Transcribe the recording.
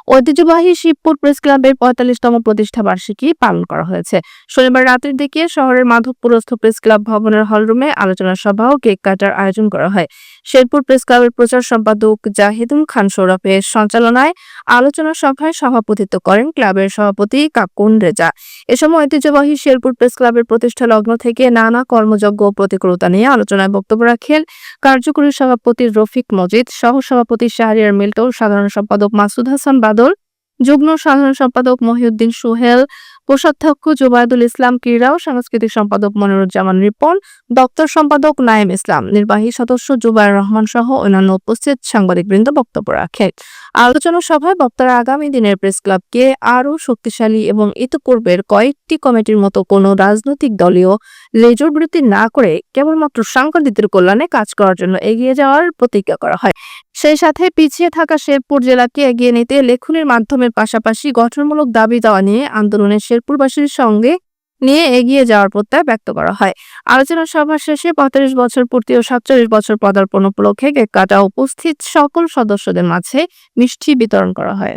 ঐতিহ্যবাহী শিবপুর প্রেস ক্লাবের ৪৫তম প্রতিষ্ঠা বার্ষিকী পালন করা হয়েছে। শনিবার রাতের দিকে শহরের মাধবপুরস্থ প্রেস ক্লাব ভবনের হলরুমে আলোচনা সভা ও কেক কাটার আয়োজন করা হয়। শেরপুর প্রেস ক্লাবের প্রচার সম্পাদক জাহিদুল খান সৌরভের সঞ্চালনায় আলোচনা সভায় সভাপতিত্ব করেন ক্লাবের সভাপতি কাকুন রেজা। এ সময় ঐতিহ্যবাহী শেরপুর প্রেস ক্লাবের প্রতিষ্ঠা লগ্ন থেকে নানা কর্মযজ্ঞ ও প্রতিকূলতা নিয়ে আলোচনায় বক্তব্য রাখেন কার্যকরী সভাপতি রফিক মজিদ, সহ সভাপতি শাহরিয়ার মিল্টন, সাধারণ সম্পাদক মাসুদ হাসান বাদল, যুগ্ম সাধারণ সম্পাদক মহিউদ্দিন সোহেল, কোষাধ্যক্ষ জুবায়েদুল ইসলাম ক্রীড়া ও সাংস্কৃতিক সম্পাদক মনিরুজ্জামান রিপন, দপ্তর সম্পাদক নাইম ইসলাম, নির্বাহী সদস্য জুবায়ের রহমান সহ অন্যান্য উপস্থিত সাংবাদিকবৃন্দ বক্তব্য রাখেন। আলোচনা সভায় বক্তারা আগামী দিনের প্রেস ক্লাবকে আরও শক্তিশালী এবং ইতিপূর্বের কয়েকটি কমিটির মতো কোনো রাজনৈতিক দলীয় লেজুরবৃত্তি না করে কেবলমাত্র সাংবাদিকদের কল্যাণে কাজ করার জন্য এগিয়ে যাওয়ার প্রতিজ্ঞা করা হয়। সেই সাথে পিছিয়ে থাকা শেরপুর জেলাকে এগিয়ে নিতে লেখনীর মাধ্যমের পাশাপাশি গঠনমূলক দাবি দেওয়া নিয়ে আন্দোলনে শেরপুরবাসীর সঙ্গে নিয়ে এগিয়ে যাওয়ার প্রত্যয় ব্যক্ত করা হয়। আলোচনা সভা শেষে ৪৫ বছর পূর্তি ও ৪৭ বছর পদার্পণ উপলক্ষে কেক কাটা উপস্থিত সকল সদস্যদের মাঝে মিষ্টি বিতরণ করা হয়।